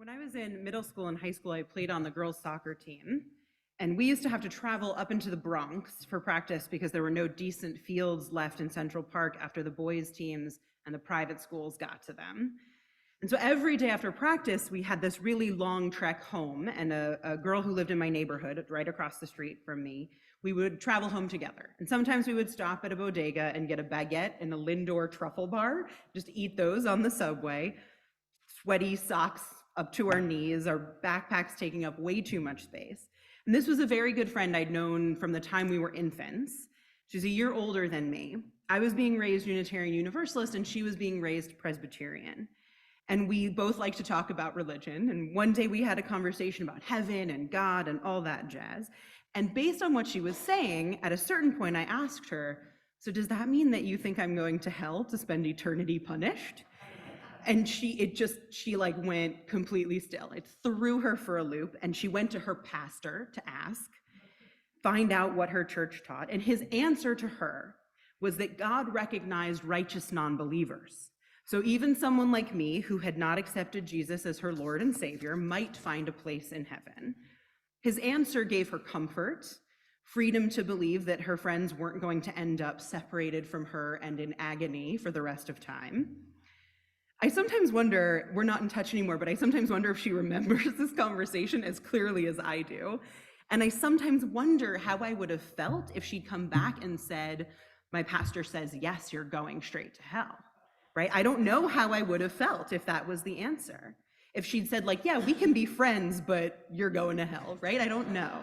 When I was in middle school and high school, I played on the girls' soccer team. And we used to have to travel up into the Bronx for practice because there were no decent fields left in Central Park after the boys' teams and the private schools got to them. And so every day after practice, we had this really long trek home, and a girl who lived in my neighborhood right across the street from me, we would travel home together. And sometimes we would stop at a bodega and get a baguette and a Lindor truffle bar, just eat those on the subway, sweaty socks up to our knees, our backpacks taking up way too much space. And this was a very good friend I'd known from the time we were infants. She's a year older than me. I was being raised Unitarian Universalist, and she was being raised Presbyterian. And we both like to talk about religion. And one day we had a conversation about heaven and God and all that jazz. And based on what she was saying, at a certain point, I asked her, "So does that mean that you think I'm going to hell to spend eternity punished?" And she like went completely still. It threw her for a loop, and she went to her pastor to ask, find out what her church taught. And his answer to her was that God recognized righteous non-believers. So even someone like me, who had not accepted Jesus as her Lord and Savior, might find a place in heaven. His answer gave her comfort, freedom to believe that her friends weren't going to end up separated from her and in agony for the rest of time. I sometimes wonder, we're not in touch anymore, but I sometimes wonder if she remembers this conversation as clearly as I do. And I sometimes wonder how I would have felt if she'd come back and said, "My pastor says, yes, you're going straight to hell," right? I don't know how I would have felt if that was the answer. If she'd said like, "Yeah, we can be friends, but you're going to hell," right? I don't know.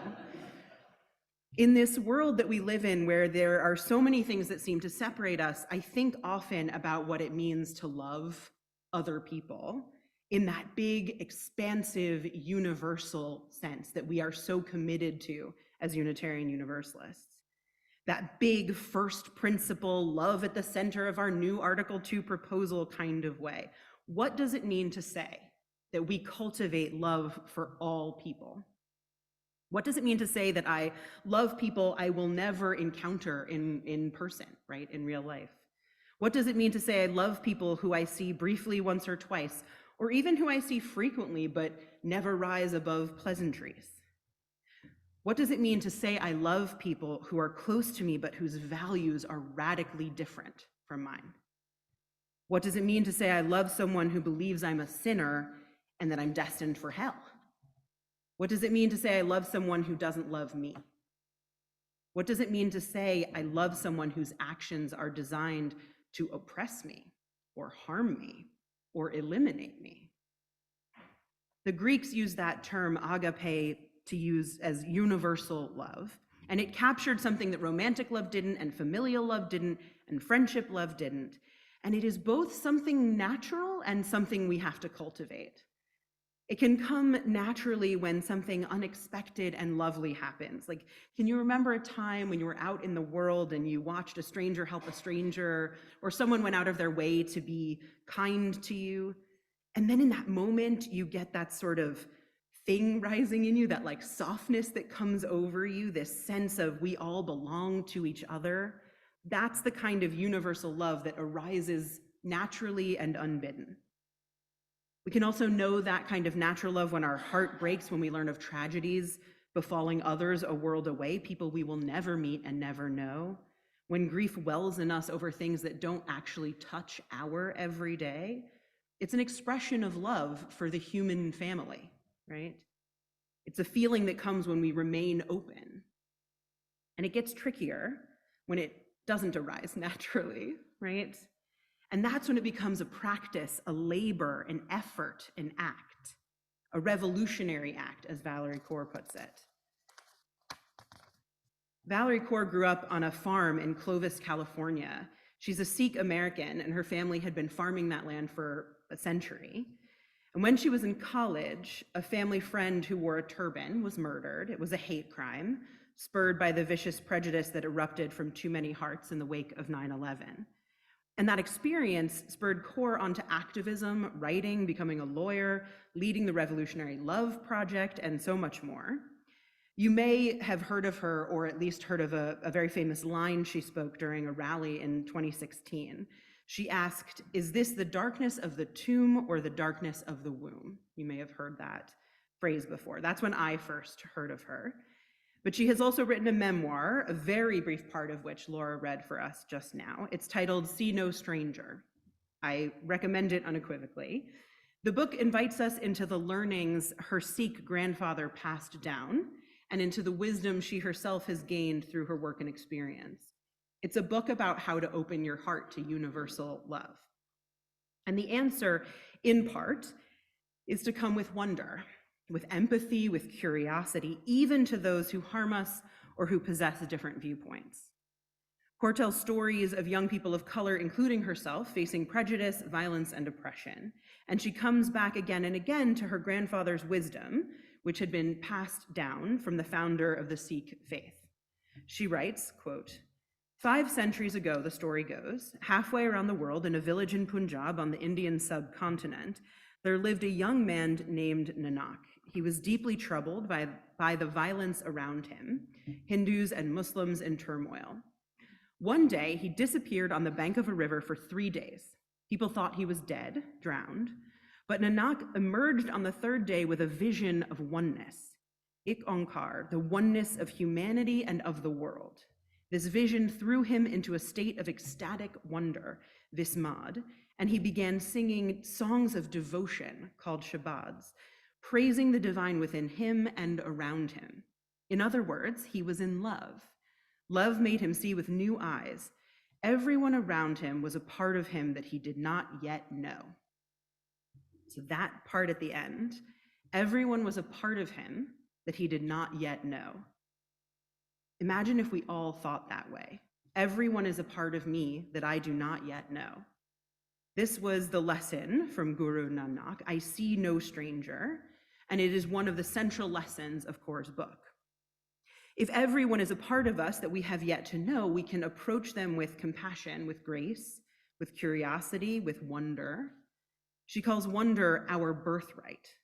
In this world that we live in, where there are so many things that seem to separate us, I think often about what it means to love other people in that big, expansive, universal sense that we are so committed to as Unitarian Universalists. That big first principle, love at the center of our new Article 2 proposal kind of way. What does it mean to say that we cultivate love for all people? What does it mean to say that I love people I will never encounter in person, right, in real life? What does it mean to say I love people who I see briefly once or twice, or even who I see frequently but never rise above pleasantries? What does it mean to say I love people who are close to me but whose values are radically different from mine? What does it mean to say I love someone who believes I'm a sinner and that I'm destined for hell? What does it mean to say I love someone who doesn't love me? What does it mean to say I love someone whose actions are designed to oppress me or harm me or eliminate me? The Greeks used that term agape to use as universal love, and it captured something that romantic love didn't, and familial love didn't, and friendship love didn't. And it is both something natural and something we have to cultivate. It can come naturally when something unexpected and lovely happens. Like, can you remember a time when you were out in the world and you watched a stranger help a stranger, or someone went out of their way to be kind to you? And then in that moment, you get that sort of thing rising in you, that like softness that comes over you, this sense of we all belong to each other. That's the kind of universal love that arises naturally and unbidden. We can also know that kind of natural love when our heart breaks, when we learn of tragedies befalling others a world away, people we will never meet and never know. When grief wells in us over things that don't actually touch our everyday, it's an expression of love for the human family, right? It's a feeling that comes when we remain open. And it gets trickier when it doesn't arise naturally, right? And that's when it becomes a practice, a labor, an effort, an act, a revolutionary act, as Valerie Kaur puts it. Valerie Kaur grew up on a farm in Clovis, California. She's a Sikh American, and her family had been farming that land for a century. And when she was in college, a family friend who wore a turban was murdered. It was a hate crime, spurred by the vicious prejudice that erupted from too many hearts in the wake of 9/11. And that experience spurred Kaur onto activism, writing, becoming a lawyer, leading the Revolutionary Love Project, and so much more. You may have heard of her, or at least heard of a very famous line she spoke during a rally in 2016. She asked, "Is this the darkness of the tomb or the darkness of the womb?" You may have heard that phrase before. That's when I first heard of her. But she has also written a memoir, a very brief part of which Laura read for us just now. It's titled See No Stranger. I recommend it unequivocally. The book invites us into the learnings her Sikh grandfather passed down and into the wisdom she herself has gained through her work and experience. It's a book about how to open your heart to universal love. And the answer, in part, is to come with wonder, with empathy, with curiosity, even to those who harm us or who possess different viewpoints. Kaur tells stories of young people of color, including herself, facing prejudice, violence, and oppression. And she comes back again and again to her grandfather's wisdom, which had been passed down from the founder of the Sikh faith. She writes, quote, "5 centuries ago, the story goes, halfway around the world in a village in Punjab on the Indian subcontinent, there lived a young man named Nanak. He was deeply troubled by the violence around him, Hindus and Muslims in turmoil. One day, he disappeared on the bank of a river for 3 days. People thought he was dead, drowned, but Nanak emerged on the 3rd day with a vision of oneness, Ik Onkar, the oneness of humanity and of the world. This vision threw him into a state of ecstatic wonder, Vismad, and he began singing songs of devotion called Shabads, praising the divine within him and around him. In other words, he was in love. Love made him see with new eyes. Everyone around him was a part of him that he did not yet know." So that part at the end, everyone was a part of him that he did not yet know. Imagine if we all thought that way. Everyone is a part of me that I do not yet know. This was the lesson from Guru Nanak, I see no stranger, and it is one of the central lessons of Kaur's book. If everyone is a part of us that we have yet to know, we can approach them with compassion, with grace, with curiosity, with wonder. She calls wonder our birthright,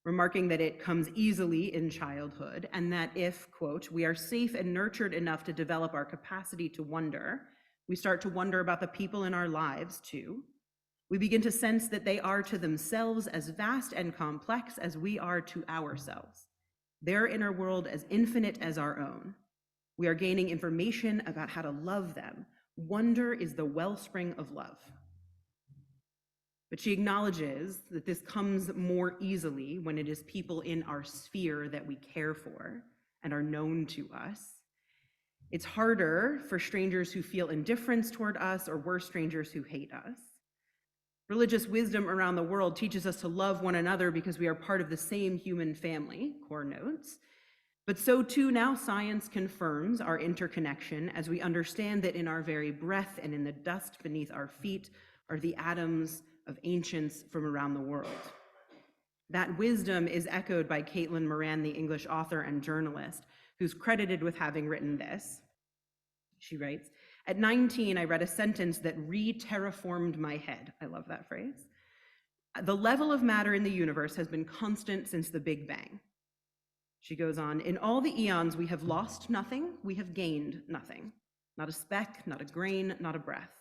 remarking that it comes easily in childhood and that if, quote, we are safe and nurtured enough to develop our capacity to wonder, we start to wonder about the people in our lives too. We begin to sense that they are to themselves as vast and complex as we are to ourselves, their inner world as infinite as our own. We are gaining information about how to love them. Wonder is the wellspring of love. But she acknowledges that this comes more easily when it is people in our sphere that we care for and are known to us. It's harder for strangers who feel indifference toward us, or worse, strangers who hate us. Religious wisdom around the world teaches us to love one another because we are part of the same human family, Kaur notes. But so too now science confirms our interconnection as we understand that in our very breath and in the dust beneath our feet are the atoms of ancients from around the world. That wisdom is echoed by Caitlin Moran, the English author and journalist, who's credited with having written this. She writes, "At 19, I read a sentence that re-terraformed my head." I love that phrase. "The level of matter in the universe has been constant since the Big Bang." She goes on, "In all the eons, we have lost nothing, we have gained nothing. Not a speck, not a grain, not a breath.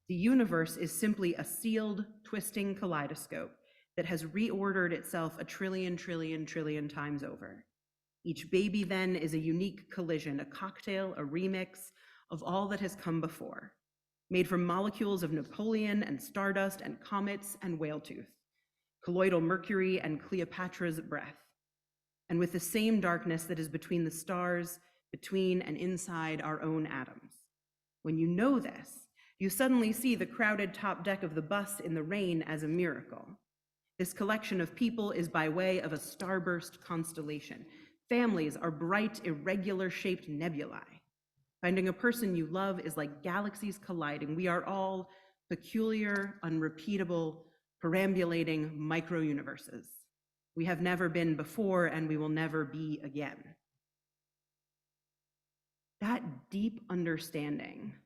The universe is simply a sealed, twisting kaleidoscope that has reordered itself a trillion times over. Each baby then is a unique collision, a cocktail, a remix of all that has come before, made from molecules of Napoleon and stardust and comets and whale tooth, colloidal mercury and Cleopatra's breath, and with the same darkness that is between the stars, between and inside our own atoms. When you know this, you suddenly see the crowded top deck of the bus in the rain as a miracle. This collection of people is by way of a starburst constellation. Families are bright, irregular-shaped nebulae. Finding a person you love is like galaxies colliding. We are all peculiar, unrepeatable, perambulating micro-universes. We have never been before, and we will never be again." That deep understanding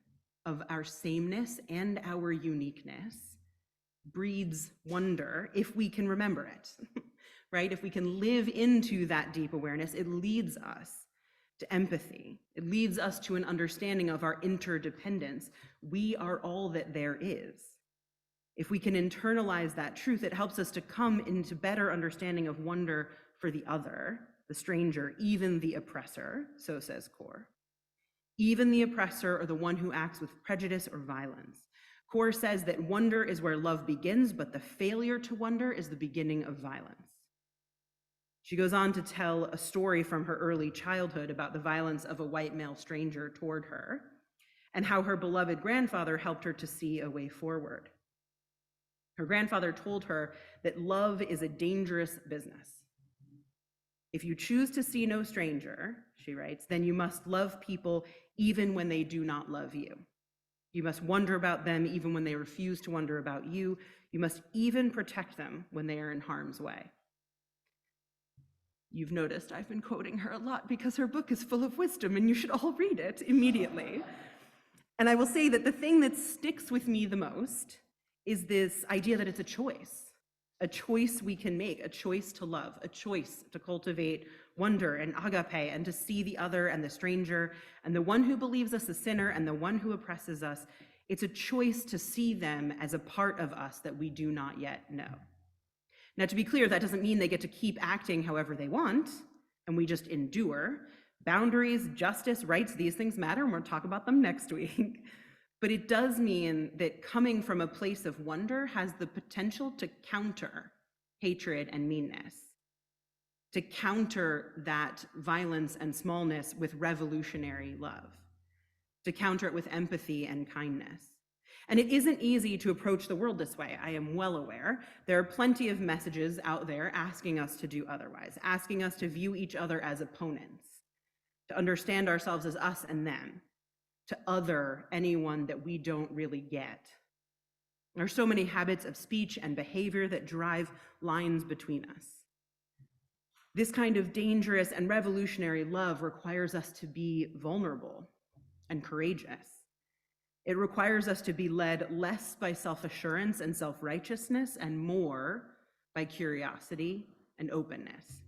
of our sameness and our uniqueness breeds wonder if we can remember it, right? If we can live into that deep awareness, it leads us to empathy. It leads us to an understanding of our interdependence. We are all that there is. If we can internalize that truth, it helps us to come into better understanding of wonder for the other, the stranger, even the oppressor, so says Kaur. Even the oppressor or the one who acts with prejudice or violence. Kaur says that wonder is where love begins, but the failure to wonder is the beginning of violence. She goes on to tell a story from her early childhood about the violence of a white male stranger toward her and how her beloved grandfather helped her to see a way forward. Her grandfather told her that love is a dangerous business. If you choose to see no stranger, she writes, then you must love people even when they do not love you. You must wonder about them even when they refuse to wonder about you. You must even protect them when they are in harm's way. You've noticed I've been quoting her a lot because her book is full of wisdom and you should all read it immediately. And I will say that the thing that sticks with me the most is this idea that it's a choice we can make, a choice to love, a choice to cultivate wonder and agape and to see the other and the stranger and the one who believes us a sinner and the one who oppresses us. It's a choice to see them as a part of us that we do not yet know. Now, to be clear, that doesn't mean they get to keep acting however they want and we just endure. Boundaries, justice, rights, these things matter, and we'll talk about them next week. But it does mean that coming from a place of wonder has the potential to counter hatred and meanness, to counter that violence and smallness with revolutionary love, to counter it with empathy and kindness. And it isn't easy to approach the world this way. I am well aware. There are plenty of messages out there asking us to do otherwise, asking us to view each other as opponents, to understand ourselves as us and them, to other anyone that we don't really get. There are so many habits of speech and behavior that drive lines between us. This kind of dangerous and revolutionary love requires us to be vulnerable and courageous. It requires us to be led less by self-assurance and self-righteousness and more by curiosity and openness.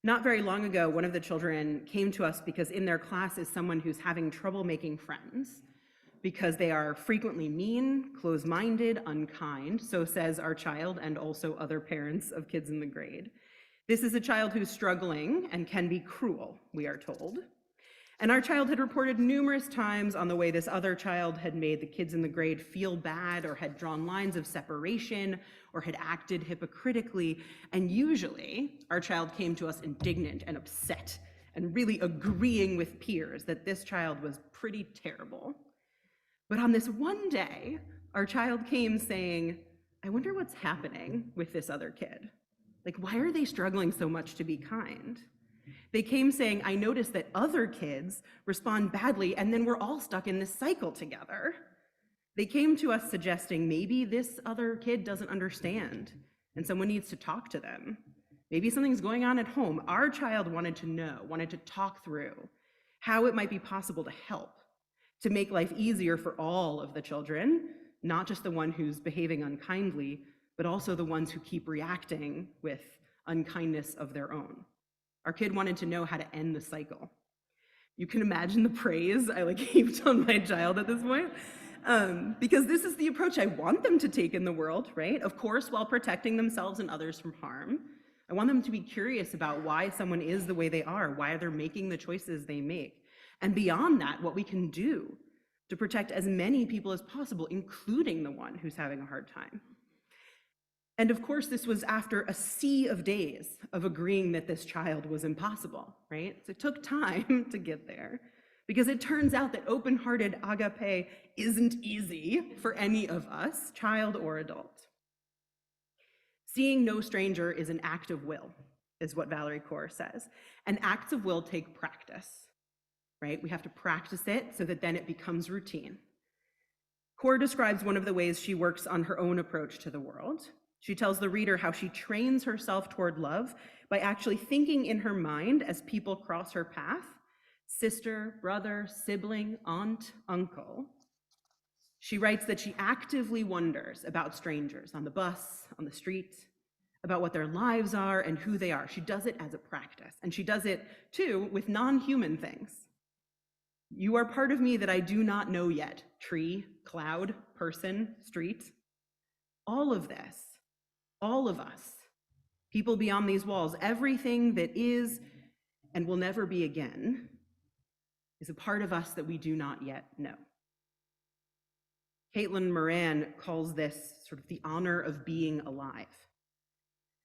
Not very long ago, one of the children came to us because in their class is someone who's having trouble making friends because they are frequently mean, closed-minded, unkind, so says our child and also other parents of kids in the grade. This is a child who's struggling and can be cruel, we are told. And our child had reported numerous times on the way this other child had made the kids in the grade feel bad or had drawn lines of separation or had acted hypocritically. And usually our child came to us indignant and upset and really agreeing with peers that this child was pretty terrible. But on this one day, our child came saying, I wonder what's happening with this other kid. Like, why are they struggling so much to be kind? They came saying, I noticed that other kids respond badly and then we're all stuck in this cycle together. They came to us suggesting maybe this other kid doesn't understand and someone needs to talk to them. Maybe something's going on at home. Our child wanted to know, wanted to talk through how it might be possible to help, to make life easier for all of the children, not just the one who's behaving unkindly, but also the ones who keep reacting with unkindness of their own. Our kid wanted to know how to end the cycle. You can imagine the praise I heaped on my child at this point, because this is the approach I want them to take in the world, right? Of course, while protecting themselves and others from harm. I want them to be curious about why someone is the way they are, why they're making the choices they make. And beyond that, what we can do to protect as many people as possible, including the one who's having a hard time. And of course, this was after a sea of days of agreeing that this child was impossible, right? So it took time to get there because it turns out that open-hearted agape isn't easy for any of us, child or adult. Seeing no stranger is an act of will, is what Valerie Kaur says. And acts of will take practice, right? We have to practice it so that then it becomes routine. Kaur describes one of the ways she works on her own approach to the world. She tells the reader how she trains herself toward love by actually thinking in her mind as people cross her path, sister, brother, sibling, aunt, uncle. She writes that she actively wonders about strangers on the bus, on the street, about what their lives are and who they are. She does it as a practice, and she does it too with non-human things. You are part of me that I do not know yet. Tree, cloud, person, street. All of this, all of us, people beyond these walls, everything that is and will never be again, is a part of us that we do not yet know. Caitlin Moran calls this sort of the honor of being alive.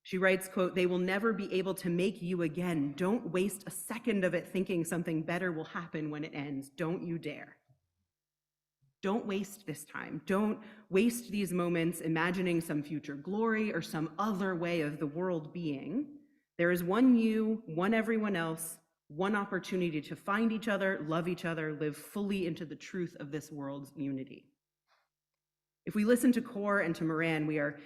She writes, quote, "They will never be able to make you again. Don't waste a second of it thinking something better will happen when it ends. Don't you dare. Don't waste this time. Don't waste these moments imagining some future glory or some other way of the world being. There is one you, one everyone else, one opportunity to find each other, love each other, live fully into the truth of this world's unity." If we listen to Kaur and to Moran, we are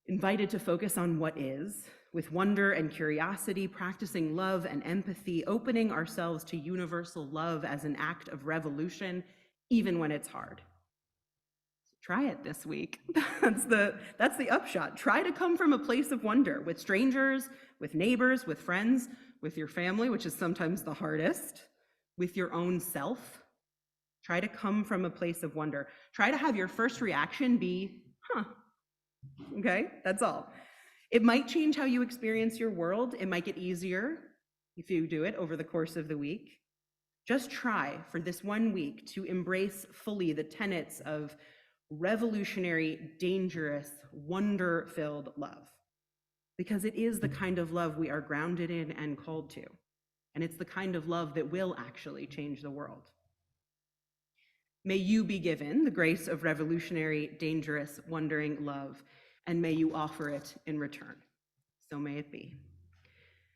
invited to focus on what is, with wonder and curiosity, practicing love and empathy, opening ourselves to universal love as an act of revolution, even when it's hard. Try it this week. That's the upshot. Try to come from a place of wonder with strangers, with neighbors, with friends, with your family, which is sometimes the hardest, with your own self. Try to come from a place of wonder. Try to have your first reaction be, huh. Okay, that's all. It might change how you experience your world. It might get easier if you do it over the course of the week. Just try for this 1 week to embrace fully the tenets of revolutionary, dangerous, wonder-filled love. Because it is the kind of love we are grounded in and called to. And it's the kind of love that will actually change the world. May you be given the grace of revolutionary, dangerous, wondering love, and may you offer it in return. So may it be.